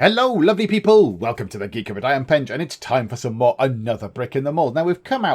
Hello, lovely people! Welcome to the Geek of it. I am Pench, and it's time for some more Another Brick in the Mold. Now,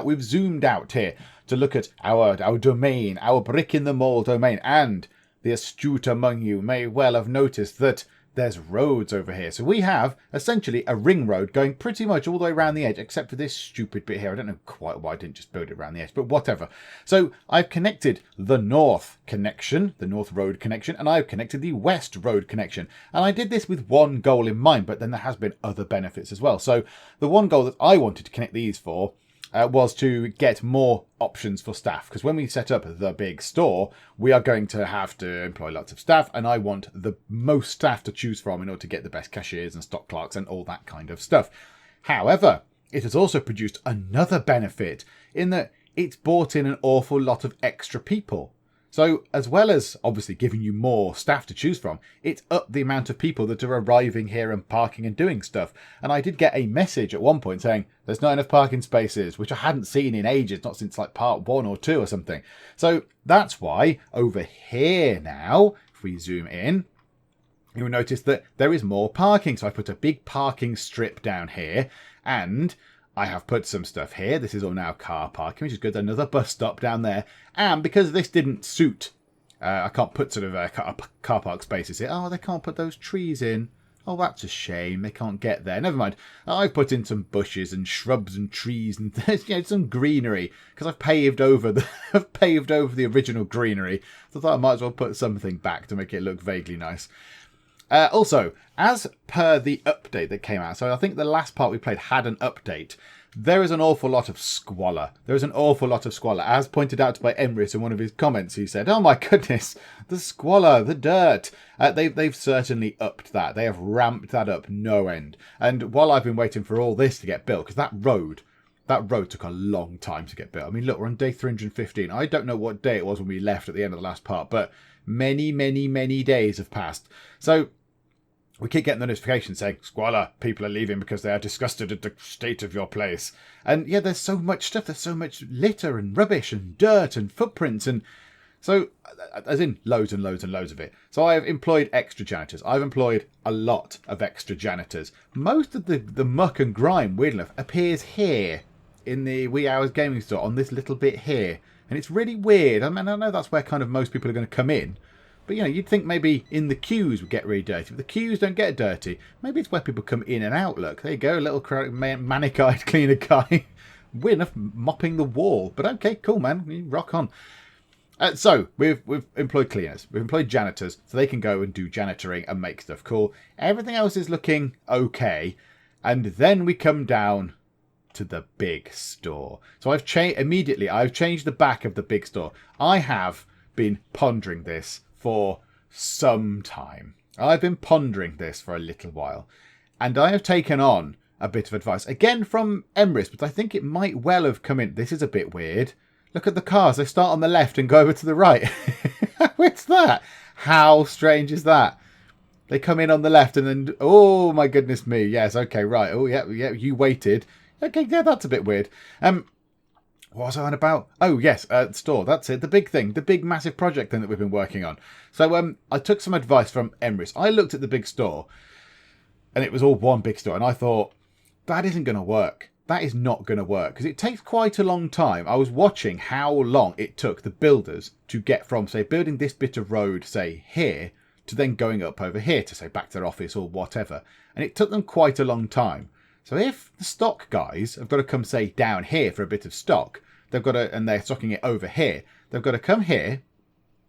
we've zoomed out here to look at our domain, our Brick in the Mold domain, and the astute among you may well have noticed that there's roads over here. So we have, essentially, a ring road going pretty much all the way around the edge, except for this stupid bit here. I don't know quite why I didn't just build it around the edge, but whatever. So I've connected the north connection, the north road connection, and I've connected the west road connection. And I did this with one goal in mind, but then there has been other benefits as well. So the one goal that I wanted to connect these for was to get more options for staff, because when we set up the big store, we are going to have to employ lots of staff, and I want the most staff to choose from in order to get the best cashiers and stock clerks and all that kind of stuff. However, it has also produced another benefit in that it's brought in an awful lot of extra people. So as well as obviously giving you more staff to choose from, it's upped the amount of people that are arriving here and parking and doing stuff. And I did get a message at one point saying there's not enough parking spaces, which I hadn't seen in ages, not since like part 1 or 2 or something. So that's why over here now, if we zoom in, you'll notice that there is more parking. So I put a big parking strip down here, and I have put some stuff here. This is all now car parking, which is good. Another bus stop down there. And because this didn't suit, I can't put sort of car park spaces here. Oh, they can't put those trees in. Oh, that's a shame. They can't get there. Never mind. I've put in some bushes and shrubs and trees and some greenery, because I've paved over the original greenery. So I thought I might as well put something back to make it look vaguely nice. Also, as per the update that came out, so I think the last part we played had an update, there is an awful lot of squalor. There is an awful lot of squalor. As pointed out by Emrys in one of his comments, he said, oh my goodness, the squalor, the dirt. They've certainly upped that. They have ramped that up no end. And while I've been waiting for all this to get built, because that road took a long time to get built. I mean, look, we're on day 315. I don't know what day it was when we left at the end of the last part, but many, many, many days have passed. So we keep getting the notification saying, squalor, people are leaving because they are disgusted at the state of your place. And yeah, there's so much stuff. There's so much litter and rubbish and dirt and footprints. And so, as in loads and loads and loads of it. So I've employed extra janitors. I've employed a lot of extra janitors. Most of the muck and grime, weirdly enough, appears here in the Wee Hours Gaming Store on this little bit here. And it's really weird. I mean, I know that's where kind of most people are going to come in. But, you'd think maybe in the queues would get really dirty. But the queues don't get dirty. Maybe it's where people come in and out. Look, there you go. A little manic-eyed cleaner guy. Weird enough, mopping the wall. But okay, cool, man. You rock on. So, we've employed cleaners. We've employed janitors. So they can go and do janitoring and make stuff cool. Everything else is looking okay. And then we come down to the big store. So I've changed the back of the big store. I have been pondering this for some time. I've been pondering this for a little while, and I have taken on a bit of advice again from Emrys, but I think it might well have come in. This is a bit weird. Look at the cars. They start on the left and go over to the right. What's that? How strange is that? They come in on the left and then, oh my goodness me. Yes, okay, right. Oh yeah, you waited. Okay, yeah, that's a bit weird. What was I on about? Oh, yes, store. That's it. The big thing. The big massive project thing that we've been working on. So I took some advice from Emrys. I looked at the big store, and it was all one big store. And I thought, that isn't going to work. That is not going to work. Because it takes quite a long time. I was watching how long it took the builders to get from, say, building this bit of road, say, here, to then going up over here to, say, back to their office or whatever. And it took them quite a long time. So if the stock guys have got to come, say, down here for a bit of stock, they've got to, and they're stocking it over here, they've got to come here,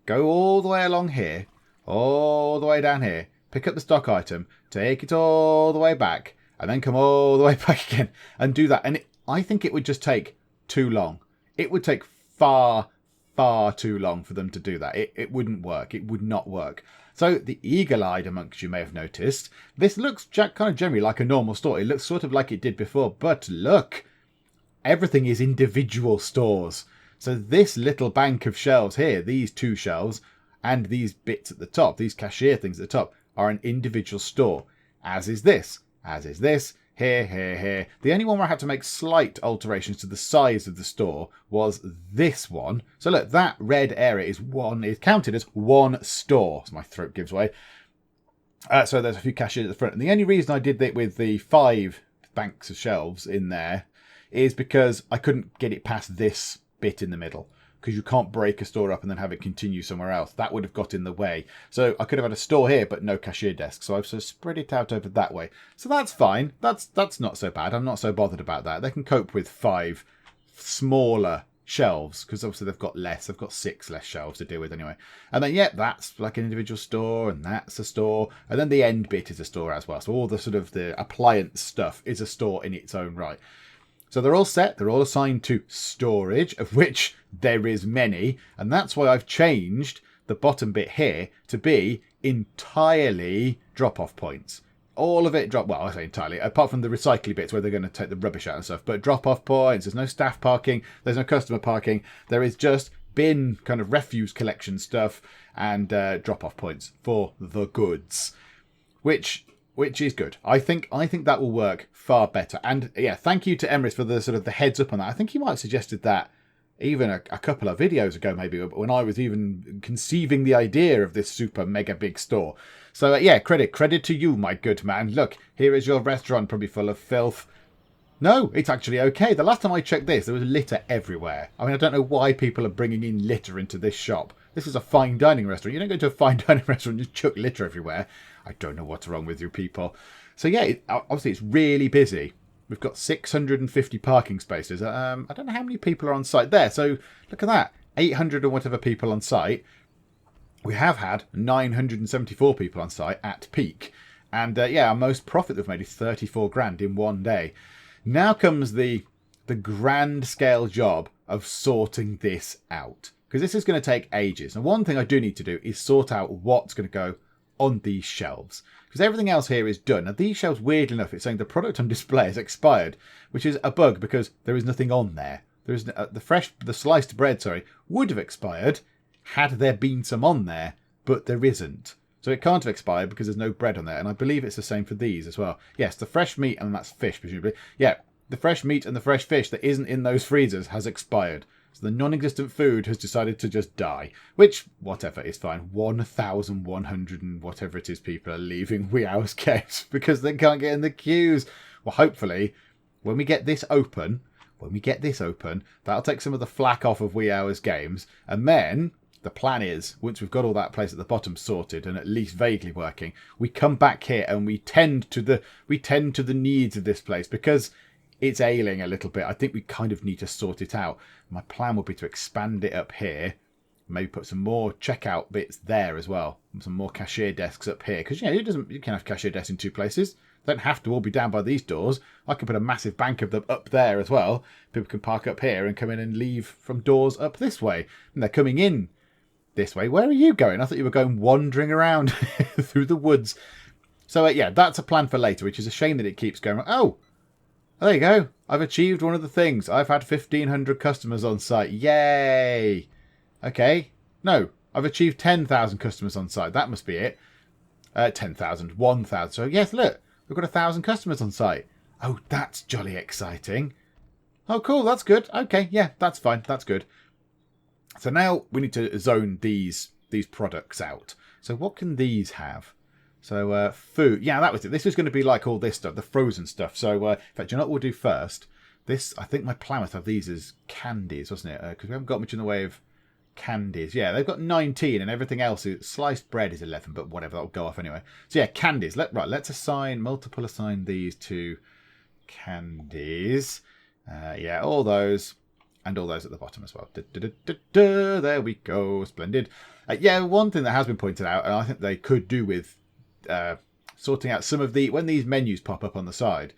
go all the way along here, all the way down here, pick up the stock item, take it all the way back, and then come all the way back again, and do that. And I think it would just take too long. It would take far, far too long for them to do that. It wouldn't work. It would not work. So the eagle-eyed amongst you may have noticed, this looks kind of generally like a normal store. It looks sort of like it did before, but look, everything is individual stores. So this little bank of shelves here, these 2 shelves, and these bits at the top, these cashier things at the top, are an individual store, as is this, here. The only one where I had to make slight alterations to the size of the store was this one. So look, that red area is counted as one store. So my throat gives way. So there's a few cashiers at the front. And the only reason I did it with the 5 banks of shelves in there is because I couldn't get it past this bit in the middle. Because you can't break a store up and then have it continue somewhere else. That would have got in the way. So I could have had a store here, but no cashier desk. So I've sort of spread it out over that way. So that's fine. That's not so bad. I'm not so bothered about that. They can cope with 5 smaller shelves, because obviously they've got less. They've got 6 less shelves to deal with anyway. And then, yeah, that's like an individual store, and that's a store. And then the end bit is a store as well. So all the sort of the appliance stuff is a store in its own right. So they're all set. They're all assigned to storage, of which there is many. And that's why I've changed the bottom bit here to be entirely drop-off points. All of it well, I say entirely, apart from the recycling bits where they're going to take the rubbish out and stuff. But drop-off points, there's no staff parking, there's no customer parking. There is just bin kind of refuse collection stuff and drop-off points for the goods. Which is good. I think that will work far better. And yeah, thank you to Emrys for the sort of the heads up on that. I think he might have suggested that even a couple of videos ago, maybe, when I was even conceiving the idea of this super mega big store. So yeah, credit to you, my good man. Look, here is your restaurant, probably full of filth. No, it's actually okay. The last time I checked this, there was litter everywhere. I mean, I don't know why people are bringing in litter into this shop. This is a fine dining restaurant. You don't go to a fine dining restaurant and just chuck litter everywhere. I don't know what's wrong with you people. So yeah, obviously it's really busy. We've got 650 parking spaces. I don't know how many people are on site there. So look at that. 800 or whatever people on site. We have had 974 people on site at peak. And yeah, our most profit we've made is 34 grand in one day. Now comes the grand scale job of sorting this out. Because this is going to take ages. And one thing I do need to do is sort out what's going to go on these shelves. Because everything else here is done. Now these shelves, weirdly enough, it's saying the product on display is expired. Which is a bug because there is nothing on there. There is the sliced bread, would have expired had there been some on there. But there isn't. So it can't have expired because there's no bread on there. And I believe it's the same for these as well. Yes, the fresh meat, and that's fish, presumably. Yeah, the fresh meat and the fresh fish that isn't in those freezers has expired. So the non-existent food has decided to just die. Which, whatever, is fine. 1,100 and whatever it is people are leaving Wee Hours Games because they can't get in the queues. Well, hopefully, when we get this open, that'll take some of the flack off of Wee Hours Games. And then the plan is, once we've got all that place at the bottom sorted and at least vaguely working, we come back here and we tend to the needs of this place because it's ailing a little bit. I think we kind of need to sort it out. My plan would be to expand it up here. Maybe put some more checkout bits there as well. Some more cashier desks up here. Because, you can have cashier desks in 2 places. They don't have to all be down by these doors. I can put a massive bank of them up there as well. People can park up here and come in and leave from doors up this way. And they're coming in this way. Where are you going? I thought you were going wandering around through the woods. So, yeah, that's a plan for later, which is a shame that it keeps going. Oh, there you go. I've achieved one of the things. I've had 1,500 customers on site. Yay! Okay. No, I've achieved 10,000 customers on site. That must be it. 10,000, 1,000. So, yes, look. We've got 1,000 customers on site. Oh, that's jolly exciting. Oh, cool. That's good. Okay, yeah, that's fine. That's good. So now we need to zone these products out. So what can these have? So food. Yeah, that was it. This was going to be like all this stuff, the frozen stuff. So in fact, you know what we'll do first? This, I think my plan was to have these as candies, wasn't it? Because we haven't got much in the way of candies. Yeah, they've got 19 and everything else. Sliced bread is 11, but whatever, that'll go off anyway. So yeah, candies. Let's assign these to candies. Yeah, all those. And all those at the bottom as well. There we go. Splendid. Yeah, one thing that has been pointed out, and I think they could do with sorting out some of the... When these menus pop up on the side,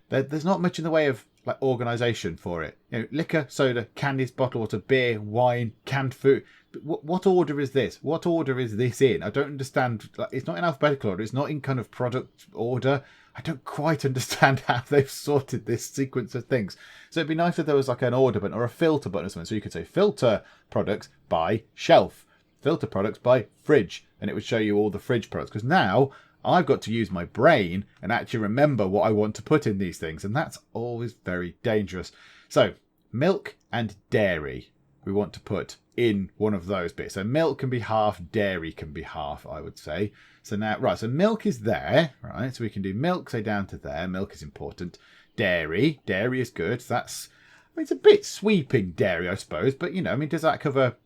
there's not much in the way of like organisation for it. Liquor, soda, candies, bottled water, beer, wine, canned food. But what order is this? What order is this in? I don't understand. It's not in alphabetical order. It's not in kind of product order. I don't quite understand how they've sorted this sequence of things. So it'd be nice if there was like an order button or a filter button or something. So you could say filter products by shelf, filter products by fridge, and it would show you all the fridge products. Because now I've got to use my brain and actually remember what I want to put in these things. And that's always very dangerous. So milk and dairy. we want to put in one of those bits. So milk can be half, dairy can be half, I would say. So now, right, so milk is there, right? So we can do milk, say down to there. Milk is important. Dairy is good. So that's, I mean, it's a bit sweeping, dairy, I suppose. But, you know, I mean, does that cover,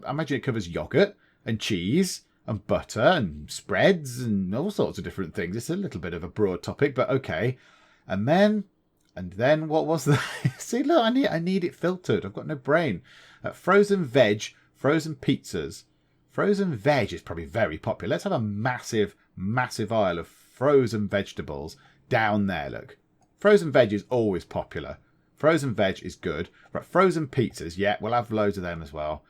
I imagine it covers yogurt and cheese and butter and spreads and all sorts of different things. It's a little bit of a broad topic, but okay. And then what was that? See, look, I need it filtered. I've got no brain. Frozen veg, frozen pizzas. Frozen veg is probably very popular. Let's have a massive, massive aisle of frozen vegetables down there, look. Frozen veg is always popular. Frozen veg is good. Right, frozen pizzas, yeah, we'll have loads of them as well.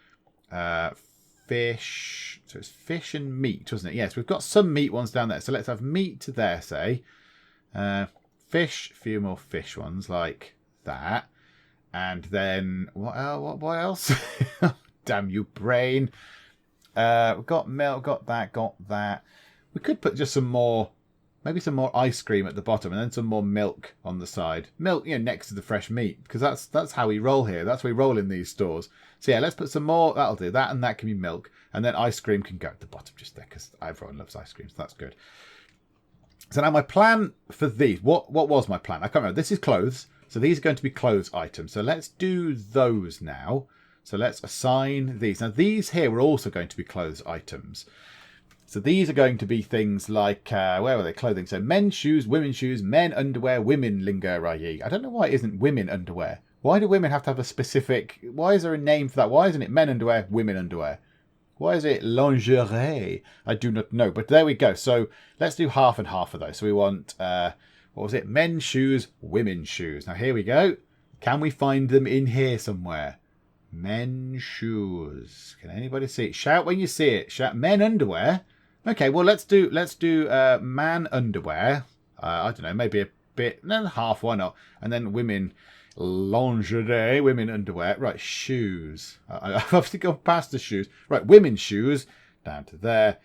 Fish. So it's fish and meat, wasn't it? Yes, we've got some meat ones down there. So let's have meat to there, say. Fish, a few more fish ones like that. And then, what else? Damn you, brain. We've got milk, got that. We could put just some more, maybe some more ice cream at the bottom and then some more milk on the side. Milk, you know, next to the fresh meat, because that's how we roll here. That's how we roll in these stores. So yeah, let's put some more. That'll do. That and that can be milk. And then ice cream can go at the bottom just there, because everyone loves ice cream, so that's good. So now my plan for these, what was my plan? I can't remember. This is clothes. So these are going to be clothes items. So let's do those now. So let's assign these. Now these here are also going to be clothes items. So these are going to be things like, where were they? Clothing. So men's shoes, women's shoes, men underwear, women lingerie. I don't know why it isn't women underwear. Why do women have to have a specific, why is there a name for that? Why isn't it men underwear, women underwear? Why is it lingerie? I do not know. But there we go. So let's do half and half of those. So we want, what was it? Men's shoes, women's shoes. Now here we go. Can we find them in here somewhere? Men's shoes. Can anybody see it? Shout when you see it. Shout men underwear. Okay, well let's do man underwear. I don't know, maybe a bit, no, half, why not? And then women lingerie, women underwear. Right, shoes. I've obviously gone past the shoes. Right, women's shoes down to there,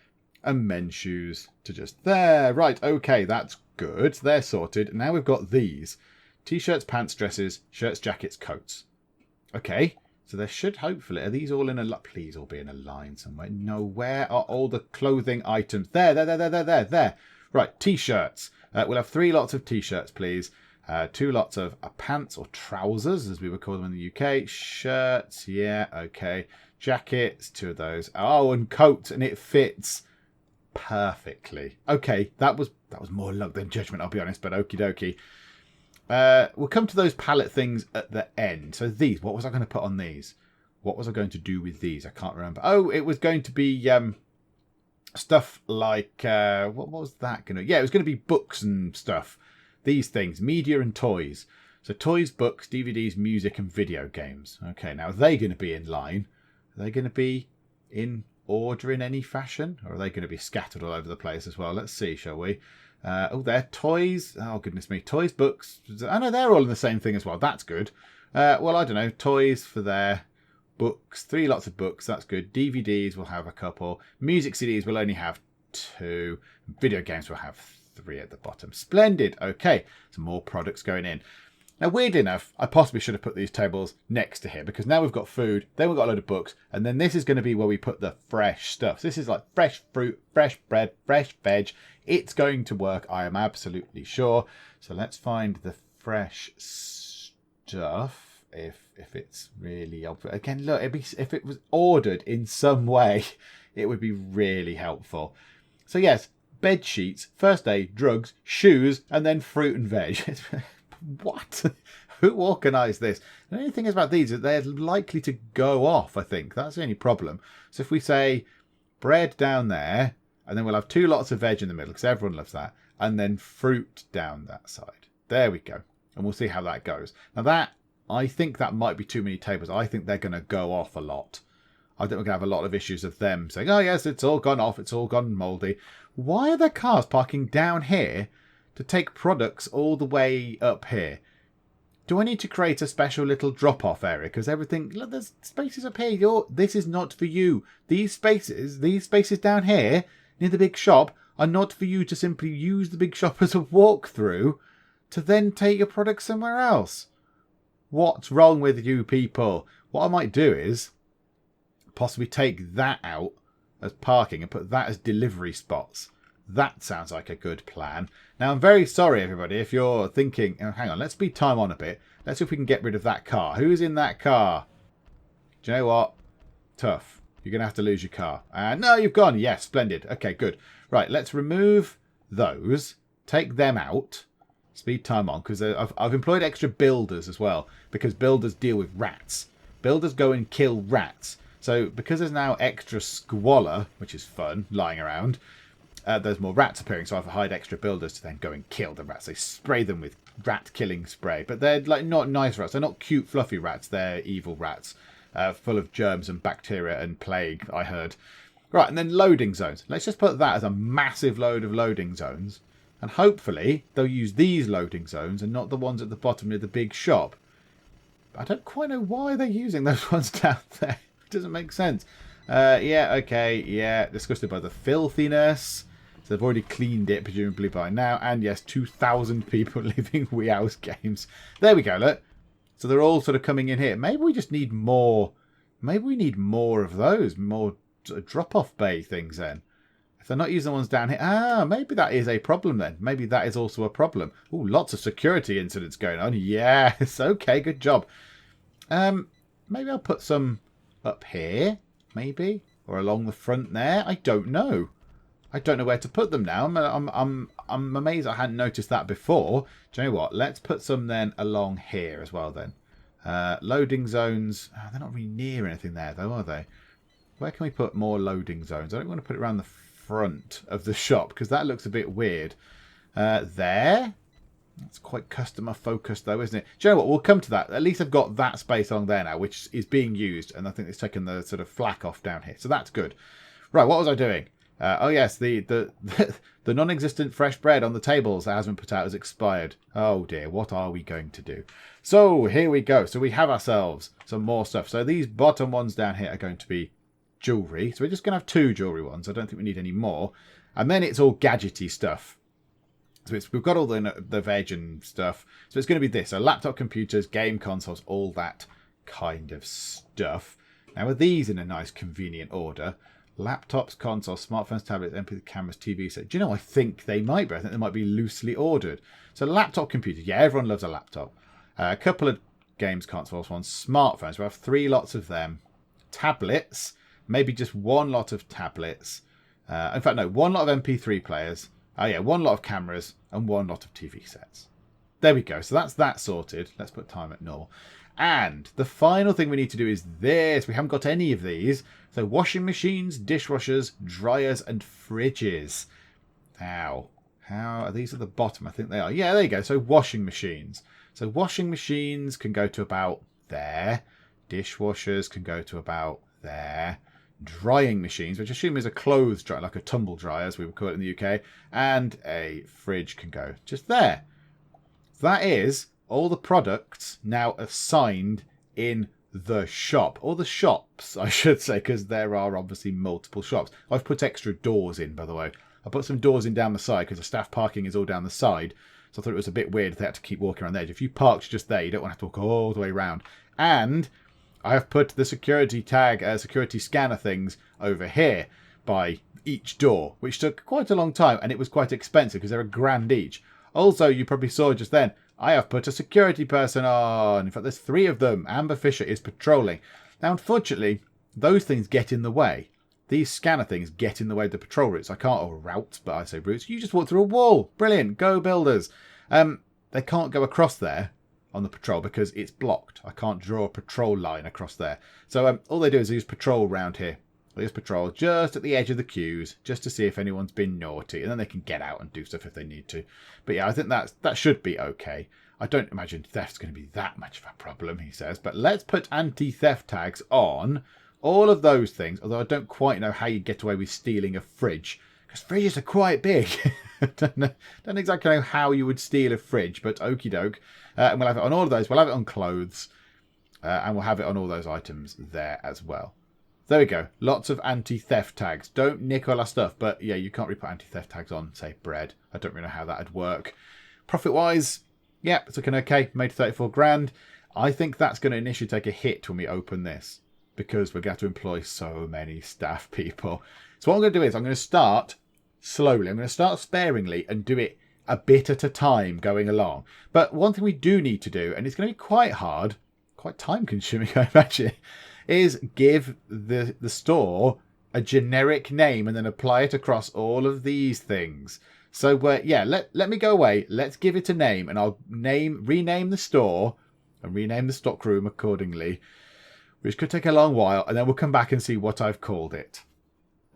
and men's shoes to just there. Right, okay, that's good. They're sorted. Now we've got these: t-shirts, pants, dresses, shirts, jackets, coats. Okay. So there should hopefully, are these all in a line? Please all be in a line somewhere. No, where are all the clothing items? There. Right, t-shirts. We'll have 3 lots of t-shirts, please. 2 lots of pants or trousers, as we would call them in the UK. Shirts, yeah, okay. Jackets, 2 of those. Oh, and coats, and it fits perfectly. Okay, that was more luck than judgment, I'll be honest, but okie dokie. We'll come to those palette things at the end. So these, what was I going to put on these? What was I going to do with these? I can't remember. Oh, it was going to be stuff like, what was that going to... Yeah, it was going to be books and stuff. These things, media and toys. So toys, books, DVDs, music and video games. Okay, now are they going to be in line? Are they going to be in order in any fashion? Or are they going to be scattered all over the place as well? Let's see, shall we? Oh, they're toys. Oh, goodness me. Toys, books. I know they're all in the same thing as well. That's good. Well, I don't know. Toys for there. Books. 3 lots of books. That's good. DVDs will have a couple. Music CDs will only have 2. Video games will have 3 at the bottom. Splendid. Okay. Some more products going in. Now, weird enough, I possibly should have put these tables next to here, because now we've got food, then we've got a load of books, and then this is going to be where we put the fresh stuff. So this is like fresh fruit, fresh bread, fresh veg. It's going to work, I am absolutely sure. So let's find the fresh stuff, if it's really helpful. Again, look, if it was ordered in some way, it would be really helpful. So yes, bed sheets, first aid, drugs, shoes, and then fruit and veg. What? Who organised this? The only thing is about these is they're likely to go off, I think. That's the only problem. So if we say bread down there, and then we'll have 2 lots of veg in the middle, because everyone loves that, and then fruit down that side. There we go. And we'll see how that goes. Now that, I think that might be too many tables. I think they're going to go off a lot. I think we're going to have a lot of issues of them saying, oh yes, it's all gone off, it's all gone mouldy. Why are there cars parking down here to take products all the way up here? Do I need to create a special little drop-off area? Because everything... Look, there's spaces up here. This is not for you. These spaces down here, near the big shop, are not for you to simply use the big shop as a walk-through to then take your product somewhere else. What's wrong with you people? What I might do is possibly take that out as parking and put that as delivery spots. That sounds like a good plan. Now, I'm very sorry, everybody, if you're thinking, oh, hang on, let's speed time on a bit. Let's see if we can get rid of that car. Who's in that car? Do you know what? Tough. You're going to have to lose your car. No, you've gone. Yes, splendid. Okay, good. Right, let's remove those. Take them out. Speed time on, because I've employed extra builders as well, because builders deal with rats. Builders go and kill rats. So because there's now extra squalor, which is fun, lying around, there's more rats appearing, so I've hired extra builders to then go and kill the rats. They spray them with rat-killing spray, but they're like not nice rats. They're not cute, fluffy rats. They're evil rats, full of germs and bacteria and plague, I heard. Right, and then loading zones. Let's just put that as a massive load of loading zones, and hopefully they'll use these loading zones and not the ones at the bottom near the big shop. I don't quite know why they're using those ones down there. It doesn't make sense. Yeah, okay, yeah, disgusted by the filthiness. So they've already cleaned it, presumably by now. And yes, 2,000 people living Wii House games. There we go, look. So they're all sort of coming in here. Maybe we just need more. Maybe we need more of those. More sort of drop-off bay things then. If they're not using the ones down here. Maybe that is a problem then. Maybe that is also a problem. Ooh, lots of security incidents going on. Yes, okay, good job. Maybe I'll put some up here, maybe. Or along the front there. I don't know. I don't know where to put them now. I'm amazed I hadn't noticed that before. Do you know what? Let's put some then along here as well then. Loading zones. Oh, they're not really near anything there though, are they? Where can we put more loading zones? I don't want to put it around the front of the shop because that looks a bit weird. There. That's quite customer focused though, isn't it? Do you know what? We'll come to that. At least I've got that space along there now, which is being used. And I think it's taken the sort of flack off down here. So that's good. Right, what was I doing? Oh yes, the non-existent fresh bread on the tables that hasn't been put out has expired. Oh dear, what are we going to do? So here we go. So we have ourselves some more stuff. So these bottom ones down here are going to be jewellery. So we're just going to have 2 jewellery ones. I don't think we need any more. And then it's all gadgety stuff. So we've got all the veg and stuff. So it's going to be this. So laptop computers, game consoles, all that kind of stuff. Now are these in a nice convenient order? Laptops, consoles, smartphones, tablets, MP3 cameras, TV sets. Do you know, I think they might be. I think they might be loosely ordered. So laptop computers. Yeah, everyone loves a laptop. A couple of games consoles, one smartphones. We have 3 lots of them. Tablets. Maybe just 1 lot of tablets. In fact, no, 1 lot of MP3 players. Oh yeah, 1 lot of cameras and 1 lot of TV sets. There we go. So that's that sorted. Let's put time at 0. And the final thing we need to do is this. We haven't got any of these. So washing machines, dishwashers, dryers, and fridges. How are these at the bottom? I think they are. Yeah, there you go. So washing machines. So washing machines can go to about there. Dishwashers can go to about there. Drying machines, which I assume is a clothes dryer, like a tumble dryer, as we would call it in the UK. And a fridge can go just there. That is all the products now assigned in the shop. Or the shops, I should say, because there are obviously multiple shops. I've put extra doors in, by the way. I put some doors in down the side because the staff parking is all down the side. So I thought it was a bit weird if they had to keep walking around the edge. If you parked just there, you don't want to have to walk all the way around. And I have put the security tag, security scanner things over here by each door, which took quite a long time. And it was quite expensive because they're £1,000 each. Also, you probably saw just then, I have put a security person on. In fact, there's 3 of them. Amber Fisher is patrolling. Now, unfortunately, those things get in the way. These scanner things get in the way of the patrol routes. I can't, or routes, but I say routes. You just walk through a wall. Brilliant. Go builders. They can't go across there on the patrol because it's blocked. I can't draw a patrol line across there. So all they do is use patrol around here. They use patrol just at the edge of the queues, just to see if anyone's been naughty, and then they can get out and do stuff if they need to. But yeah, I think that should be okay. I don't imagine theft's going to be that much of a problem, he says. But let's put anti-theft tags on all of those things, although I don't quite know how you get away with stealing a fridge, because fridges are quite big. don't exactly know how you would steal a fridge, but okie doke. And we'll have it on all of those. We'll have it on clothes, and we'll have it on all those items there as well. There we go. Lots of anti-theft tags. Don't nick all our stuff. But yeah, you can't really put anti-theft tags on, say, bread. I don't really know how that would work. Profit-wise, yeah, it's looking okay. Made 34 grand. I think that's going to initially take a hit when we open this, because we're going to have to employ so many staff people. So what I'm going to do is I'm going to start slowly. I'm going to start sparingly and do it a bit at a time going along. But one thing we do need to do, and it's going to be quite hard, quite time consuming, I imagine, is give the store a generic name and then apply it across all of these things. So yeah, let me go away. Let's give it a name, and I'll rename the store and rename the stockroom accordingly, which could take a long while, and then we'll come back and see what I've called it.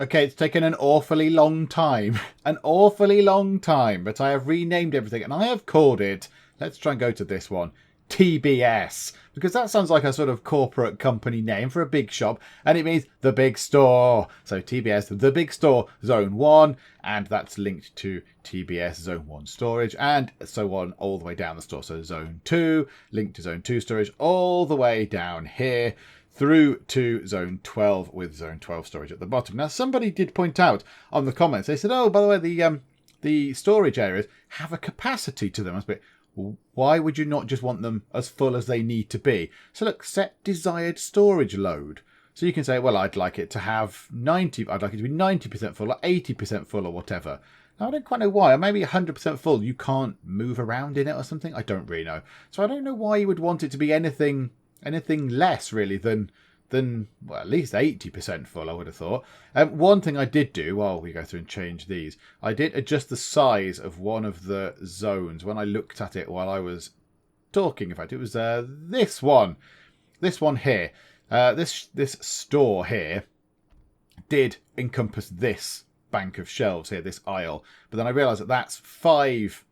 Okay, it's taken an awfully long time. An awfully long time, but I have renamed everything, and I have called it, let's try and go to this one, TBS, because that sounds like a sort of corporate company name for a big shop, and it means the big store. So TBS, the big store, zone 1, and that's linked to TBS zone 1 storage, and so on all the way down the store. So zone 2, linked to zone 2 storage, all the way down here through to zone 12 with zone 12 storage at the bottom. Now, somebody did point out on the comments, they said, oh, by the way, the storage areas have a capacity to them. I was a bit, why would you not just want them as full as they need to be? So look, set desired storage load. So you can say, well, I'd like it to have 90, I'd like it to be 90% full or 80% full or whatever. Now, I don't quite know why. Or maybe 100% full, you can't move around in it or something. I don't really know. So I don't know why you would want it to be anything less really than well, at least 80% full, I would have thought. One thing I did do while we go through and change these, I did adjust the size of one of the zones when I looked at it while I was talking. In fact, it was this one here. This store here did encompass this bank of shelves here, this aisle. But then I realised that that's five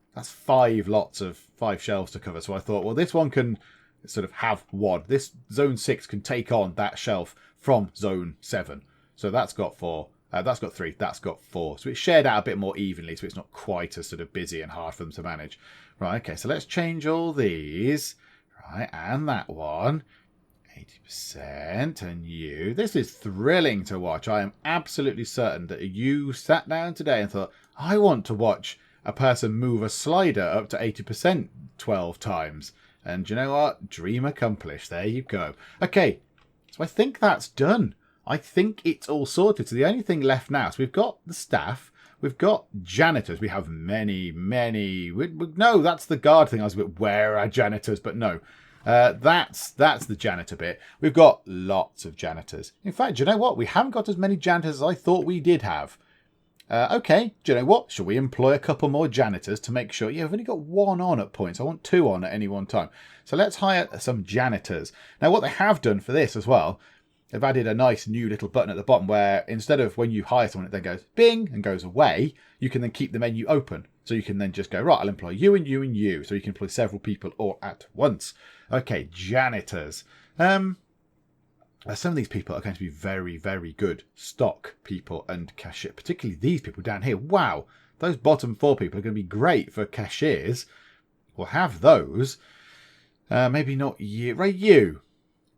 lots of 5 shelves to cover. So I thought, well, this one can sort of have one. This zone 6 can take on that shelf from zone 7. So that's got 4. That's got 3. That's got 4. So it's shared out a bit more evenly, so it's not quite as sort of busy and hard for them to manage. Right, okay, so let's change all these. Right, and that one. 80%. And you. This is thrilling to watch. I am absolutely certain that you sat down today and thought, I want to watch a person move a slider up to 80% 12 times. And you know what? Dream accomplished. There you go. Okay, so I think that's done. I think it's all sorted. So the only thing left now, so we've got the staff, we've got janitors, we have many. No, that's the guard thing. I was a bit, where are janitors? But no, that's the janitor bit. We've got lots of janitors. In fact, do you know what? We haven't got as many janitors as I thought we did have. Okay, do you know what? Shall we employ a couple more janitors to make sure? Yeah, we've only got 1 on at points. I want 2 on at any one time. So let's hire some janitors. Now, what they have done for this as well, they've added a nice new little button at the bottom where instead of when you hire someone, it then goes bing and goes away, you can then keep the menu open. So you can then just go, right, I'll employ you and you and you. So you can employ several people all at once. Okay, janitors. Some of these people are going to be very, very good stock people and cashier, particularly these people down here. Wow, those bottom 4 people are going to be great for cashiers. We'll have those. Maybe not you. Right, you.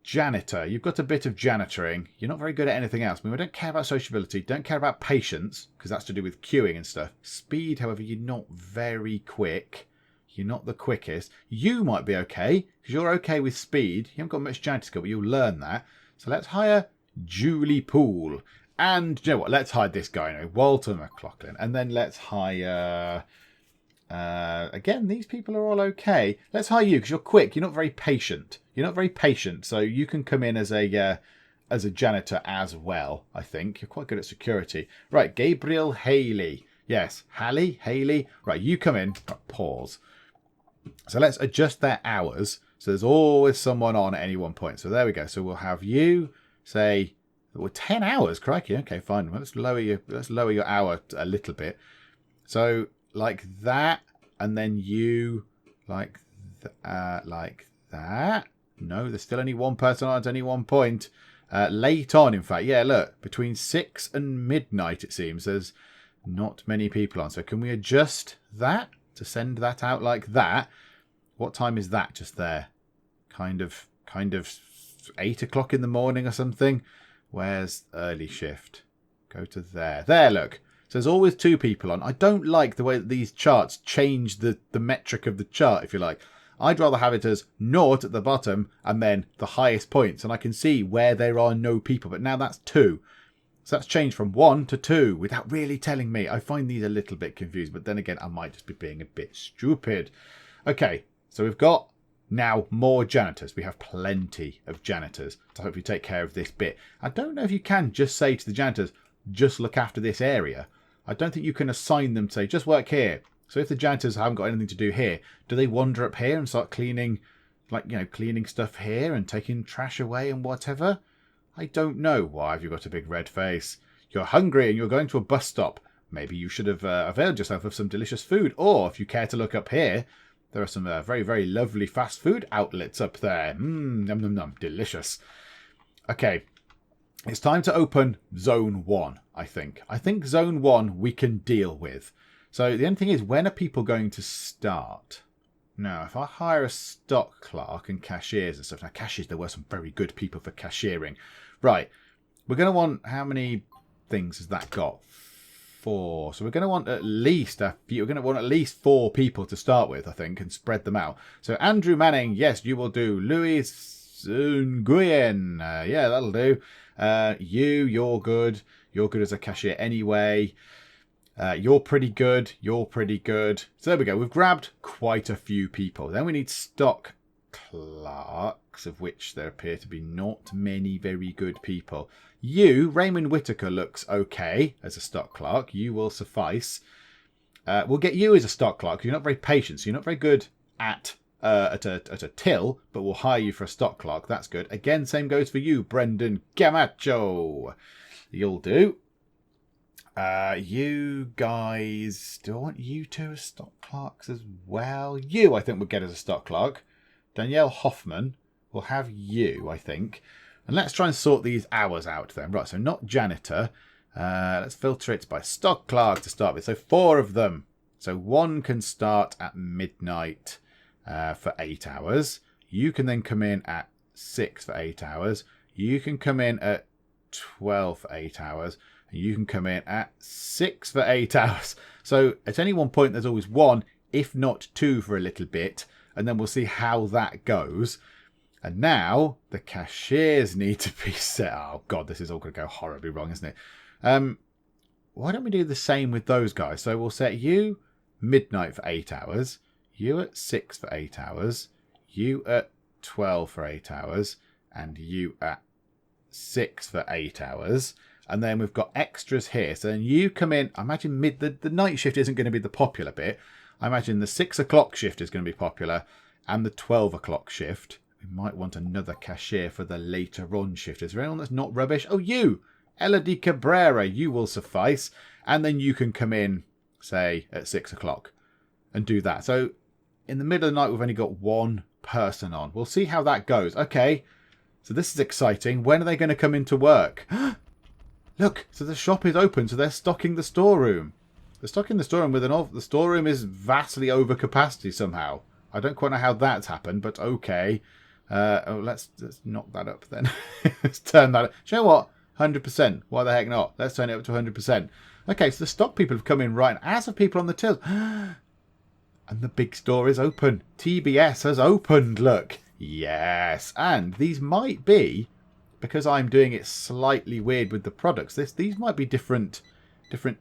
Janitor. You've got a bit of janitoring. You're not very good at anything else. I mean, we don't care about sociability. Don't care about patience, because that's to do with queuing and stuff. Speed, however, you're not very quick. You're not the quickest. You might be okay, because you're okay with speed. You haven't got much janitor skill, but you'll learn that. So let's hire Julie Poole. And you know what? Let's hire this guy, Walter McLaughlin. And then let's hire... again, these people are all okay. Let's hire you because you're quick. You're not very patient. So you can come in as a janitor as well, I think. You're quite good at security. Right, Gabriel Haley. Yes, Haley. Right, you come in. Pause. So let's adjust their hours. So there's always someone on at any one point. So there we go. So we'll have you say, well, 10 hours. Crikey. Okay, fine. Well, let's lower your hour a little bit. So like that, and then you like that. No, there's still only one person on at any one point. Late on, in fact. Yeah, look, between 6 and midnight, it seems, there's not many people on. So can we adjust that to send that out like that? What time is that just there? Kind of 8 o'clock in the morning or something. Where's early shift? Go to there. There, look. So there's always 2 people on. I don't like the way that these charts change the metric of the chart, if you like. I'd rather have it as 0 at the bottom and then the highest points. And I can see where there are no people. But now that's 2. So that's changed from 1 to 2 without really telling me. I find these a little bit confused. But then again, I might just be being a bit stupid. Okay, so we've got now more janitors. We have plenty of janitors to hopefully take care of this bit. I don't know if you can just say to the janitors, just look after this area. I don't think you can assign them to say, just work here. So if the janitors haven't got anything to do here, do they wander up here and start cleaning, like, you know, cleaning stuff here and taking trash away and whatever? I don't know. Why have you got a big red face? You're hungry and you're going to a bus stop. Maybe you should have availed yourself of some delicious food. Or if you care to look up here, there are some very, very lovely fast food outlets up there. Num, num, num. Delicious. Okay. It's time to open Zone 1, I think. I think Zone 1 we can deal with. So the only thing is, when are people going to start? Now, if I hire a stock clerk and cashiers and stuff. Now, cashiers, there were some very good people for cashiering. Right. We're going to want, how many things has that got? 4. So we're going to want at least a few. We're going to want at least 4 people to start with, I think, and spread them out. So Andrew Manning, yes, you will do. Louis Nguyen, yeah, that'll do. You're good. You're good as a cashier anyway. You're pretty good. You're pretty good. So there we go. We've grabbed quite a few people. Then we need stock clerks, of which there appear to be not many very good people. You, Raymond Whitaker, looks okay as a stock clerk. You will suffice. We'll get you as a stock clerk. You're not very patient, so you're not very good at a till, but we'll hire you for a stock clerk. That's good. Again, same goes for you, Brendan Camacho. You'll do. You guys, do I want you two as stock clerks as well? You, I think, we'll get as a stock clerk. Danielle Hoffman will have you, I think. And let's try and sort these hours out then. Right, so not janitor. Let's filter it by stock clerk to start with. So 4 of them. So 1 can start at midnight for 8 hours. You can then come in at 6 for 8 hours. You can come in at 12 for 8 hours. And you can come in at 6 for 8 hours. So at any one point, there's always 1, if not 2 for a little bit. And then we'll see how that goes. And now the cashiers need to be set. Oh, God, this is all going to go horribly wrong, isn't it? Why don't we do the same with those guys? So we'll set you midnight for 8 hours. You at 6 for 8 hours. You at 12 for 8 hours. And you at 6 for 8 hours. And then we've got extras here. So then you come in. I imagine the night shift isn't going to be the popular bit. I imagine the 6 o'clock shift is going to be popular. And the 12 o'clock shift. We might want another cashier for the later on shift. Is there anyone that's not rubbish? Oh, you! Elodie Cabrera, you will suffice. And then you can come in, say, at 6 o'clock and do that. So in the middle of the night, we've only got 1 person on. We'll see how that goes. Okay, so this is exciting. When are they going to come into work? Look, so the shop is open, so they're stocking the storeroom. They're stocking the storeroom with the storeroom is vastly over capacity somehow. I don't quite know how that's happened, but okay. Let's knock that up then. Let's turn that up. Do you know what? 100%. Why the heck not? Let's turn it up to 100%. Okay, so the stock people have come in right, as have people on the tills. And the big store is open. TBS has opened, look. Yes. And these might be, because I'm doing it slightly weird with the products, these might be different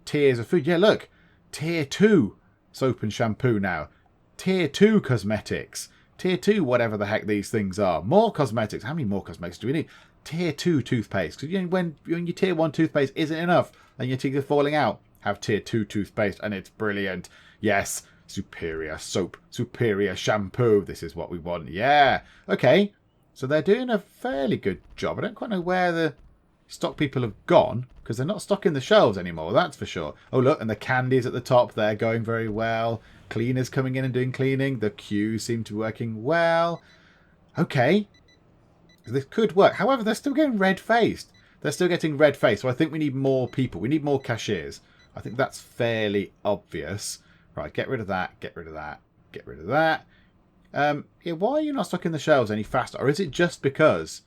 tiers of food. Yeah, look. Tier 2 soap and shampoo now. Tier 2 cosmetics. Tier 2, whatever the heck these things are. More cosmetics. How many more cosmetics do we need? Tier 2 toothpaste. Because when your Tier 1 toothpaste isn't enough and your teeth are falling out, have Tier 2 toothpaste and it's brilliant. Yes, superior soap, superior shampoo. This is what we want. Yeah. Okay, so they're doing a fairly good job. I don't quite know where the stock people have gone because they're not stocking the shelves anymore, that's for sure. Oh, look, and the candies at the top, they're going very well. Cleaners coming in and doing cleaning. The queues seem to be working well. Okay. This could work. However, they're still getting red-faced. They're still getting red-faced. So I think we need more people. We need more cashiers. I think that's fairly obvious. Right, get rid of that. Get rid of that. Get rid of that. Yeah, why are you not stocking the shelves any faster? Or is it just because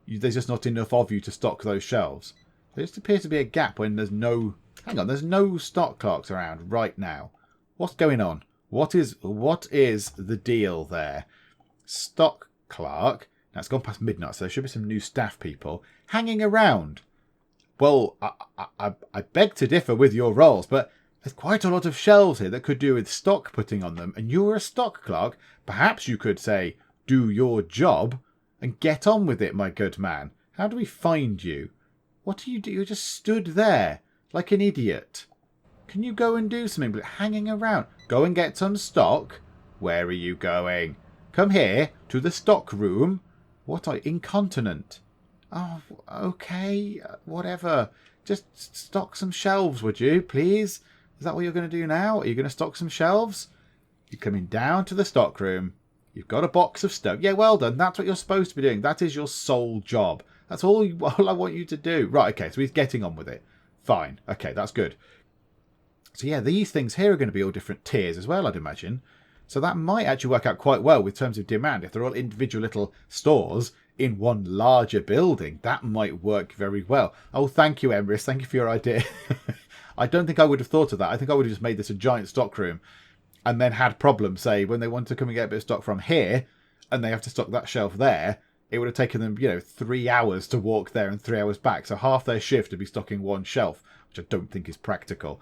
there's just not enough of you to stock those shelves? There just appears to be a gap when there's no... Hang on, there's no stock clerks around right now. What's going on? What is the deal there? Stock clerk. Now, it's gone past midnight, so there should be some new staff people hanging around. Well, I beg to differ with your roles, but there's quite a lot of shelves here that could do with stock putting on them, and you're a stock clerk. Perhaps you could say, do your job and get on with it, my good man. How do we find you? What do? You just stood there like an idiot. Can you go and do something? But hanging around. Go and get some stock. Where are you going? Come here to the stock room. What are you, incontinent? Oh, okay, whatever. Just stock some shelves, would you, please? Is that what you're going to do now? Are you going to stock some shelves? You're coming down to the stock room. You've got a box of stuff. Yeah, well done. That's what you're supposed to be doing. That is your sole job. That's all I want you to do. Right, okay, so he's getting on with it. Fine. Okay, that's good. So yeah, these things here are going to be all different tiers as well, I'd imagine. So that might actually work out quite well with terms of demand. If they're all individual little stores in one larger building, that might work very well. Oh, thank you, Emrys. Thank you for your idea. I don't think I would have thought of that. I think I would have just made this a giant stock room and then had problems, say, when they want to come and get a bit of stock from here and they have to stock that shelf there, it would have taken them, 3 hours to walk there and 3 hours back. So half their shift to be stocking one shelf, which I don't think is practical.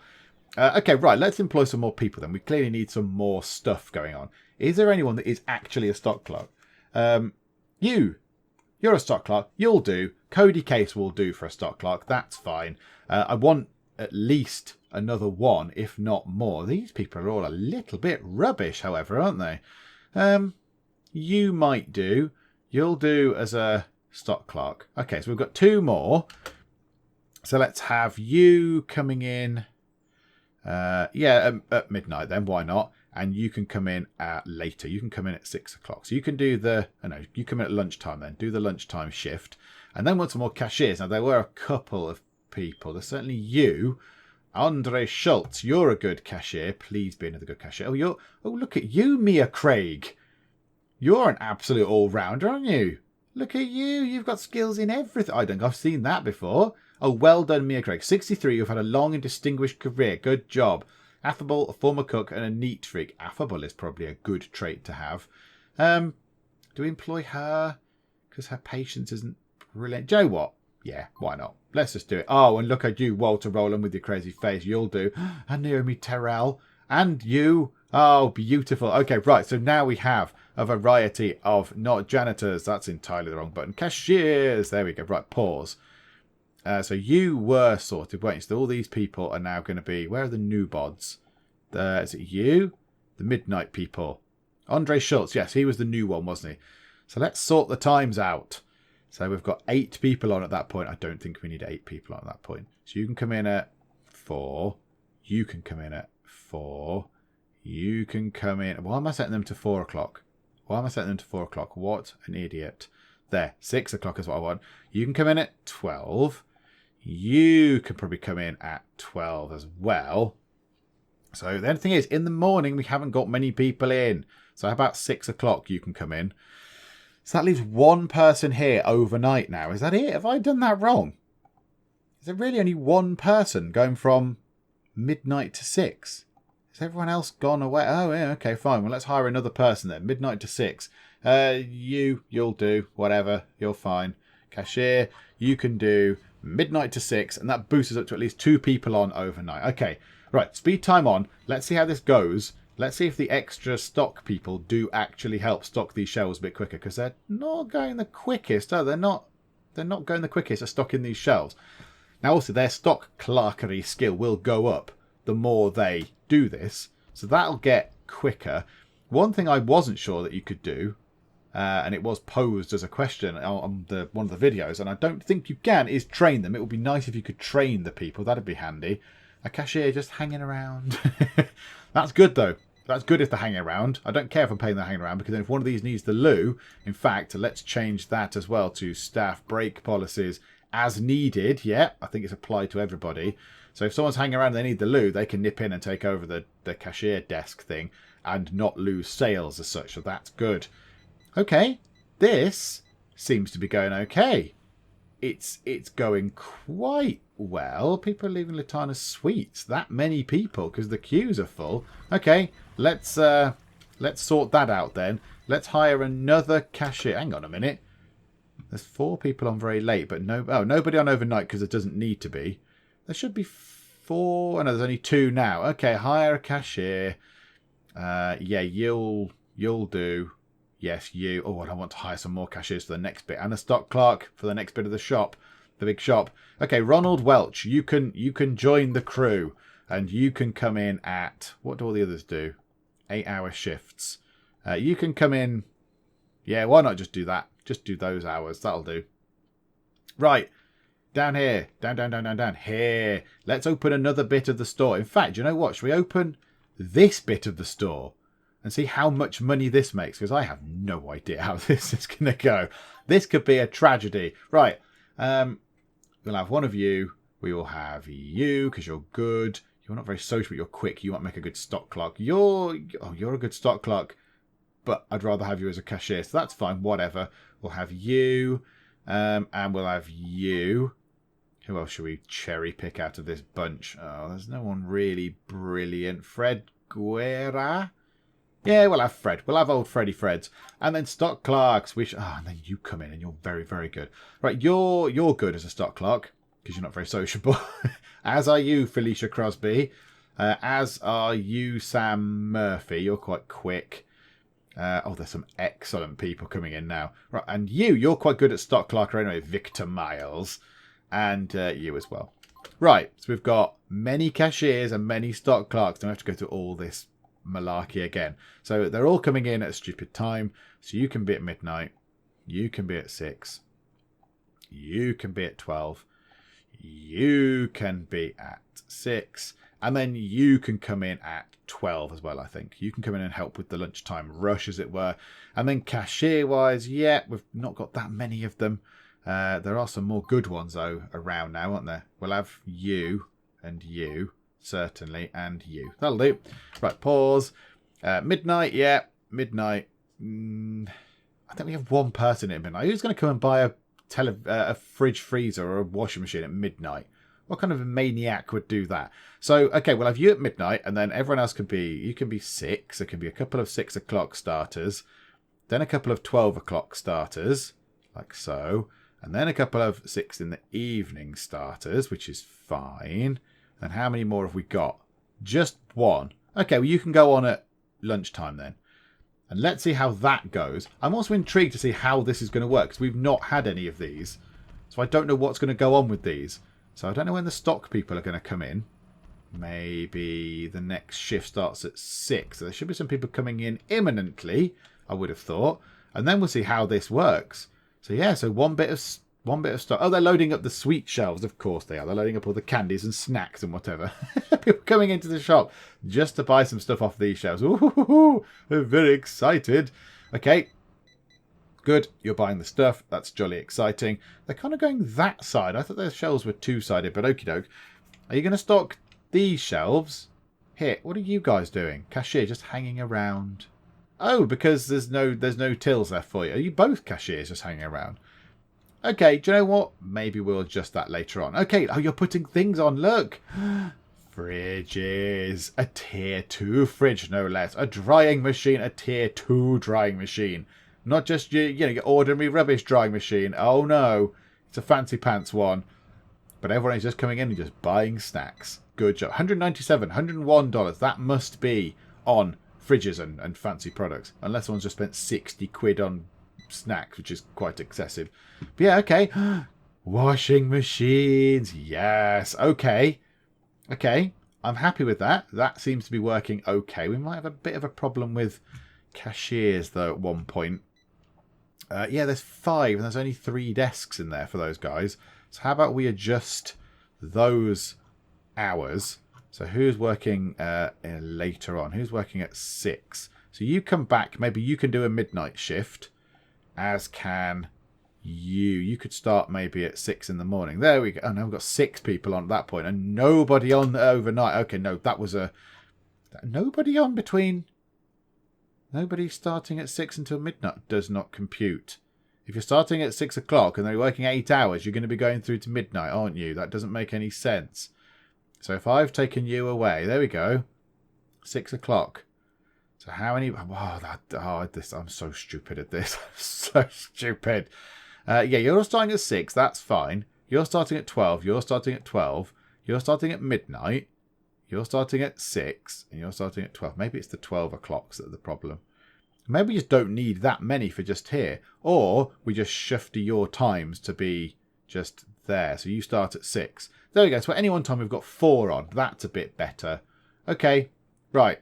Okay, right, let's employ some more people then. We clearly need some more stuff going on. Is there anyone that is actually a stock clerk? You're a stock clerk. You'll do. Cody Case will do for a stock clerk. That's fine. I want at least another one, if not more. These people are all a little bit rubbish, however, aren't they? You might do. You'll do as a stock clerk. Okay, so we've got 2 more. So let's have you coming in. At midnight then. Why not? And you can come in later. You can come in at 6 o'clock. So you can do you come in at lunchtime then. Do the lunchtime shift. And then want some more cashiers. Now, there were a couple of people. There's certainly you. Andre Schultz, you're a good cashier. Please be another good cashier. Oh, look at you, Mia Craig. You're an absolute all-rounder, aren't you? Look at you. You've got skills in everything. I don't think I've seen that before. Oh, well done, Mia Craig. 63, you've had a long and distinguished career. Good job. Affable, a former cook, and a neat freak. Affable is probably a good trait to have. Do we employ her? Because her patience isn't brilliant. Do you know what? Yeah, why not? Let's just do it. Oh, and look at you, Walter Rowland, with your crazy face. You'll do. And Naomi Terrell. And you. Oh, beautiful. Okay, right. So now we have a variety of, not janitors. That's entirely the wrong button. Cashiers. There we go. Right, pause. So you were sorted, weren't you? So all these people are now going to be... Where are the new bods? Is it you? The midnight people. Andre Schultz. Yes, he was the new one, wasn't he? So let's sort the times out. So we've got 8 people on at that point. I don't think we need 8 people on at that point. So you can come in at 4. You can come in at 4. You can come in... Why am I setting them to 4 o'clock? Why am I setting them to 4 o'clock? What an idiot. There, 6 o'clock is what I want. You can come in at 12. You can probably come in at 12 as well. So the only thing is, in the morning, we haven't got many people in. So about 6 o'clock you can come in. So that leaves 1 person here overnight now. Is that it? Have I done that wrong? Is there really only 1 person going from midnight to 6? Has everyone else gone away? Oh, yeah, okay, fine. Well, let's hire another person then. Midnight to 6. You'll do. Whatever. You're fine. Cashier, you can do midnight to 6. And that boosts us up to at least 2 people on overnight. Okay. Right. Speed time on. Let's see how this goes. Let's see if the extra stock people do actually help stock these shelves a bit quicker. Because they're not going the quickest. Oh, they're not going the quickest at stocking these shelves. Now, also, their stock clerkery skill will go up the more they do this. So that'll get quicker. One thing I wasn't sure that you could do, and it was posed as a question on one of the videos, and I don't think you can, is train them. It would be nice if you could train the people. That'd be handy. A cashier just hanging around. That's good, though. That's good if they're hanging around. I don't care if I'm paying them hanging around, because then if one of these needs the loo, in fact, let's change that as well to staff break policies as needed. Yeah, I think it's applied to everybody. So if someone's hanging around and they need the loo, they can nip in and take over the cashier desk thing and not lose sales as such. So that's good. Okay, this seems to be going okay. It's going quite Well, people are leaving Latana sweets. That many people, because the queues are full. Okay, let's sort that out then. Let's hire another cashier. Hang on a minute. There's 4 people on very late, but nobody on overnight because it doesn't need to be. There should be 4. Oh, no, there's only 2 now. Okay, hire a cashier. Yeah, you'll do. Yes, you. Oh, and I want to hire some more cashiers for the next bit, and a stock clerk for the next bit of the shop, the big shop. Okay, Ronald Welch, you can join the crew, and you can come in at, what do all the others do? 8-hour shifts. You can come in. Yeah, why not just do that? Just do those hours. That'll do. Right. Down here. Down here. Let's open another bit of the store. In fact, you know what? Should we open this bit of the store and see how much money this makes? Because I have no idea how this is going to go. This could be a tragedy. Right. We'll have one of you. We will have you because you're good. You're not very social, but you're quick. You might make a good stock clerk. You're a good stock clerk, but I'd rather have you as a cashier. So that's fine. Whatever. We'll have you, and we'll have you. Who else should we cherry pick out of this bunch? Oh, there's no one really brilliant. Fred Guerra? Yeah, we'll have Fred. We'll have old Freddy Freds. And then stock clerks. And then you come in and you're very, very good. Right, you're good as a stock clerk because you're not very sociable. As are you, Felicia Crosby. As are you, Sam Murphy. You're quite quick. There's some excellent people coming in now. Right, and you're quite good at stock clerk anyway, Victor Miles. And you as well. Right, so we've got many cashiers and many stock clerks. Don't have to go through all this malarkey again. So they're all coming in at a stupid time. So you can be at midnight. You can be at 6. You can be at 12. You can be at 6. And then you can come in at 12 as well, I think. You can come in and help with the lunchtime rush, as it were. And then cashier-wise, yeah, we've not got that many of them. There are some more good ones, though, around now, aren't there? We'll have you and you, certainly, and you. That'll do. Right, pause. Midnight, yeah, midnight. I think we have one person at midnight. Who's going to come and buy a fridge freezer or a washing machine at midnight? What kind of a maniac would do that? So, okay, we'll have you at midnight, and then everyone else can be, you can be 6. There can be a couple of 6 o'clock starters, then a couple of 12 o'clock starters, like so. And then a couple of 6 in the evening starters, which is fine. And how many more have we got? Just 1. Okay, well, you can go on at lunchtime then. And let's see how that goes. I'm also intrigued to see how this is going to work, because we've not had any of these. So I don't know what's going to go on with these. So I don't know when the stock people are going to come in. Maybe the next shift starts at 6. So there should be some people coming in imminently, I would have thought. And then we'll see how this works. So yeah, so one bit of stock. Oh, they're loading up the sweet shelves. Of course they are. They're loading up all the candies and snacks and whatever. People coming into the shop just to buy some stuff off these shelves. Ooh, they're very excited. Okay, good. You're buying the stuff. That's jolly exciting. They're kind of going that side. I thought their shelves were 2-sided, but okie doke. Are you going to stock these shelves? Here, what are you guys doing? Cashier just hanging around. Oh, because there's no tills there for you. Are you both cashiers just hanging around? Okay, do you know what? Maybe we'll adjust that later on. Okay, oh, you're putting things on. Look. Fridges. A tier 2 fridge, no less. A drying machine. A tier 2 drying machine. Not just your ordinary rubbish drying machine. Oh, no. It's a fancy pants one. But everyone is just coming in and just buying snacks. Good job. $197, $101. That must be on fridges and fancy products, unless someone's just spent 60 quid on snacks, which is quite excessive. But yeah, okay. Washing machines. Yes. Okay. I'm happy with that. That seems to be working okay. We might have a bit of a problem with cashiers, though, at one point. Yeah, there's 5, and there's only 3 desks in there for those guys. So how about we adjust those hours? So who's working later on? Who's working at 6? So you come back. Maybe you can do a midnight shift, as can you. You could start maybe at 6 in the morning. There we go. Oh, no, we've got 6 people on at that point, and nobody on overnight. Okay, no, that was nobody on between. Nobody starting at 6 until midnight does not compute. If you're starting at 6 o'clock and they're working 8 hours, you're going to be going through to midnight, aren't you? That doesn't make any sense. So if I've taken you away, there we go. 6 o'clock. So how many... I'm so stupid at this. So stupid. Yeah, you're starting at 6. That's fine. You're starting at 12. You're starting at 12. You're starting at midnight. You're starting at 6. And you're starting at 12. Maybe it's the 12 o'clocks that are the problem. Maybe we just don't need that many for just here. Or we just shifty your times to be just there. So you start at 6. There we go. So at any one time we've got 4 on. That's a bit better. Okay. Right.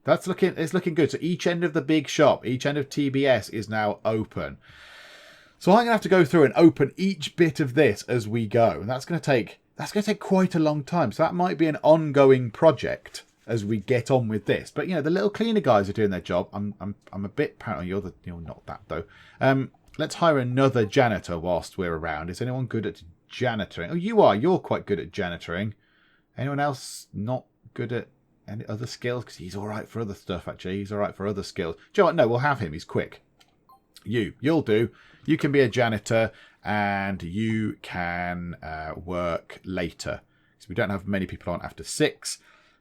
It's looking good. So each end of the big shop, each end of TBS is now open. So I'm going to have to go through and open each bit of this as we go. And that's going to take quite a long time. So that might be an ongoing project as we get on with this. But, you know, the little cleaner guys are doing their job. I'm a bit paranoid. You're not that, though. Let's hire another janitor whilst we're around. Is anyone good at janitoring? Oh, you are. You're quite good at janitoring. Anyone else not good at any other skills? Because he's all right for other stuff, actually. He's all right for other skills. Do you know what? No, we'll have him. He's quick. You'll do. You can be a janitor and you can work later. So we don't have many people on after 6.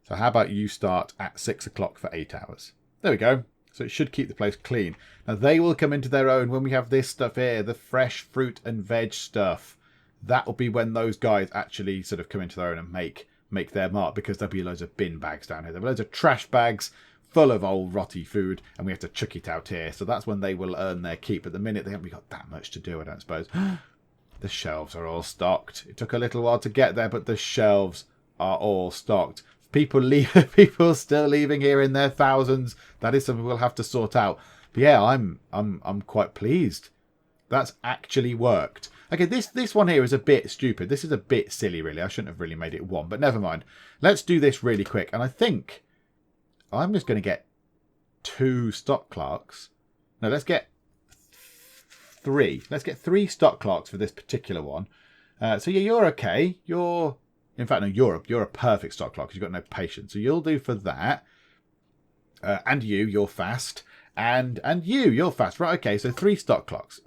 So how about you start at 6 o'clock for 8 hours? There we go. So it should keep the place clean. Now they will come into their own when we have this stuff here, the fresh fruit and veg stuff. That will be when those guys actually sort of come into their own and make their mark, because there'll be loads of bin bags down here. There'll be loads of trash bags full of old rotty food, and we have to chuck it out here. So that's when they will earn their keep. At the minute, they haven't got that much to do, I don't suppose. The shelves are all stocked. It took a little while to get there, but the shelves are all stocked. People still leaving here in their thousands. That is something we'll have to sort out. But yeah, I'm quite pleased. That's actually worked. Okay, this one here is a bit stupid. This is a bit silly, really. I shouldn't have really made it 1, but never mind. Let's do this really quick. And I think I'm just going to get 2 stock clerks. No, let's get 3. Let's get 3 stock clerks for this particular one. So yeah, you're okay. In fact, no, you're a perfect stock clerk because you've got no patience. So you'll do for that. And you're fast. And you're fast. Right, okay, so 3 stock clocks.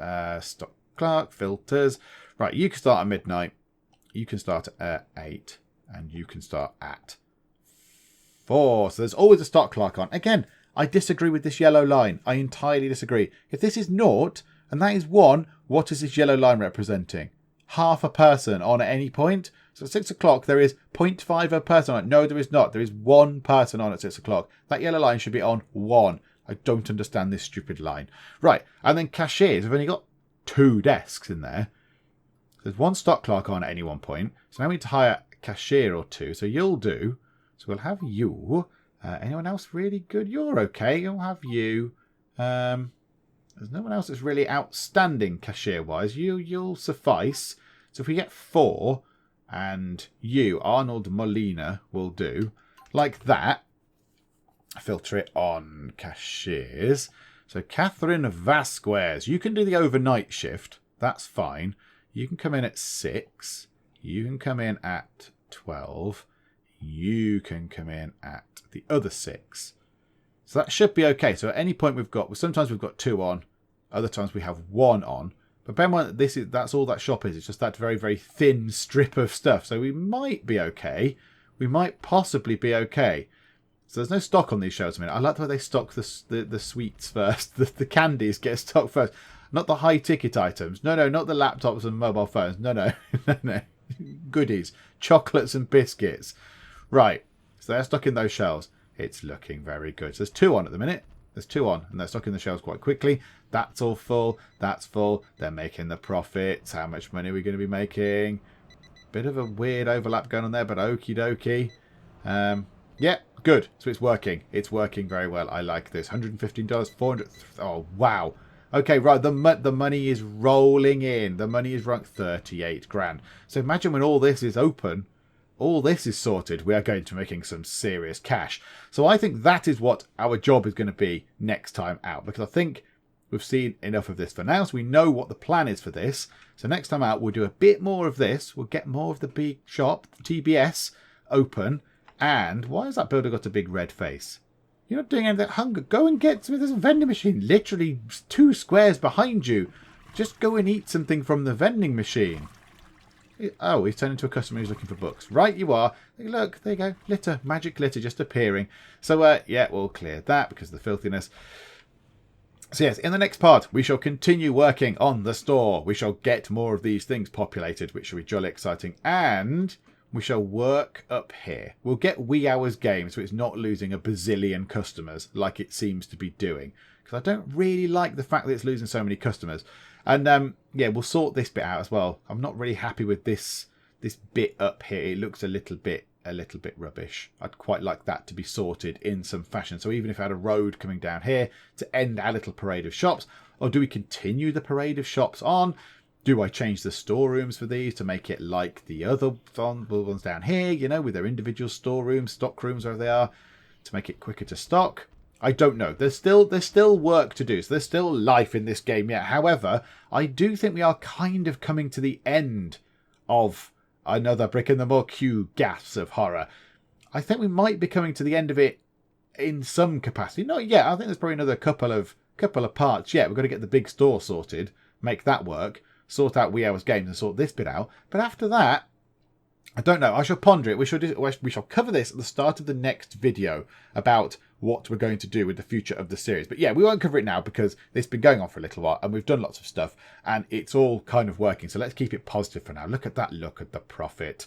Stock clerk, filters. Right, you can start at midnight. You can start at 8. And you can start at 4. So there's always a stock clerk on. Again, I disagree with this yellow line. I entirely disagree. If this is 0 and that is 1, what is this yellow line representing? Half a person on at any point. So at 6 o'clock, there is 0.5 a person on it. No, there is not. There is 1 person on at 6 o'clock. That yellow line should be on 1. I don't understand this stupid line. Right, and then cashiers. We've only got 2 desks in there. There's 1 stock clerk on at any one point. So now we need to hire a cashier or 2. So you'll do. So we'll have you. Anyone else really good? You're okay. You'll have you. There's no one else that's really outstanding cashier-wise. You'll suffice. So if we get 4, and you, Arnold Molina, will do like that. Filter it on cashiers. So Catherine Vasquez, you can do the overnight shift. That's fine. You can come in at 6. You can come in at 12. You can come in at the other 6. So that should be okay. So at any point sometimes we've got 2 on. Other times we have 1 on. But bear in mind that that's all that shop is. It's just that very, very thin strip of stuff. So we might be okay. We might possibly be okay. So there's no stock on these shelves a minute. I like the way they stock the sweets first. The candies get stocked first. Not the high ticket items. No, not the laptops and mobile phones. No. No. Goodies. Chocolates and biscuits. Right. So they're stuck in those shelves. It's looking very good. So there's 2 on at the minute. There's 2 on, and they're stocking the shelves quite quickly. That's all full. That's full. They're making the profits. How much money are we going to be making? Bit of a weird overlap going on there, but okie dokie. Yeah, good. So it's working. It's working very well. I like this. $115, $400. Oh, wow. Okay, right. The money is rolling in. The money is running 38 grand. So imagine when all this is open, all this is sorted, we are going to be making some serious cash. So I think that is what our job is going to be next time out, because I think we've seen enough of this for now, so we know what the plan is for this. So next time out, we'll do a bit more of this. We'll get more of the big shop, TBS, open. And why has that builder got a big red face? You're not doing anything. Hunger. Go and get some. There's a vending machine literally 2 squares behind you. Just go and eat something from the vending machine. Oh, he's turned into a customer who's looking for books. Right, you are. Look, there you go. Litter, magic litter just appearing. So, yeah, we'll clear that because of the filthiness. So, yes, in the next part, we shall continue working on the store. We shall get more of these things populated, which shall be jolly exciting. And we shall work up here. We'll get wee hours game so it's not losing a bazillion customers like it seems to be doing. Because I don't really like the fact that it's losing so many customers. And yeah, we'll sort this bit out as well. I'm not really happy with this bit up here. It looks a little bit rubbish. I'd quite like that to be sorted in some fashion. So even if I had a road coming down here to end our little parade of shops, or do we continue the parade of shops on? Do I change the storerooms for these to make it like the other ones down here, you know, with their individual storerooms, stock rooms, wherever they are, to make it quicker to stock? I don't know. There's still work to do. So there's still life in this game yet. However, I do think we are kind of coming to the end of another Brick in the Mortar queue gasps of horror. I think we might be coming to the end of it in some capacity. Not yet. I think there's probably another couple of parts yet. We've got to get the big store sorted, make that work, sort out wee hours games and sort this bit out. But after that, I don't know. I shall ponder it. We shall cover this at the start of the next video about what we're going to do with the future of the series. But yeah, we won't cover it now because it's been going on for a little while and we've done lots of stuff and it's all kind of working. So let's keep it positive for now. Look at that. Look at the profit.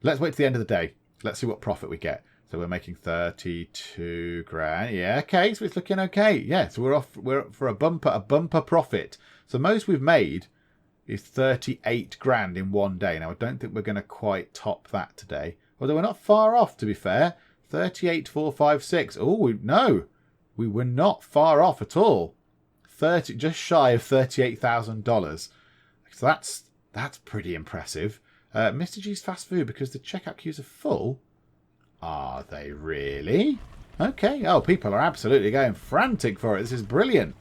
Let's wait to the end of the day. Let's see what profit we get. So we're making 32 grand. Yeah, okay. So it's looking okay. Yeah, so we're up for a bumper profit. So most we've made is 38 grand in one day. Now, I don't think we're going to quite top that today. Although we're not far off, to be fair. 38,456. Oh, no. We were not far off at all. Just shy of $38,000. So that's pretty impressive. Mr. G's fast food, because the checkout queues are full. Are they really? Okay. Oh, people are absolutely going frantic for it. This is brilliant.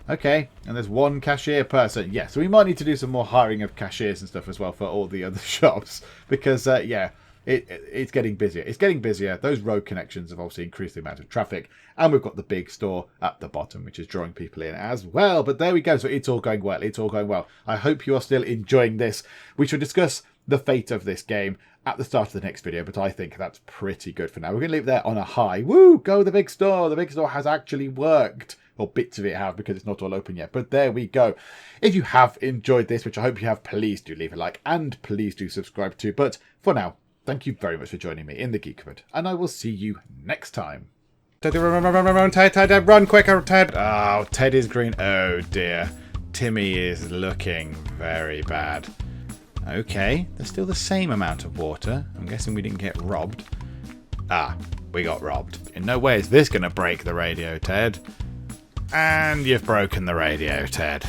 Okay, and there's one cashier person. Yeah, so we might need to do some more hiring of cashiers and stuff as well for all the other shops. Because, yeah, it's getting busier. It's getting busier. Those road connections have obviously increased the amount of traffic. And we've got the big store at the bottom, which is drawing people in as well. But there we go. So it's all going well. It's all going well. I hope you are still enjoying this. We shall discuss the fate of this game at the start of the next video. But I think that's pretty good for now. We're going to leave it there on a high. Woo! Go the big store. The big store has actually worked. Or bits of it have because it's not all open yet. But there we go. If you have enjoyed this, which I hope you have, please do leave a like and please do subscribe too. But for now, thank you very much for joining me in the Geek Cupboard. And I will see you next time. Ted, run quicker, Ted. Oh, Ted is green. Oh dear. Timmy is looking very bad. Okay, there's still the same amount of water. I'm guessing we didn't get robbed. Ah, we got robbed. In no way is this going to break the radio, Ted. And you've broken the radio, Ted.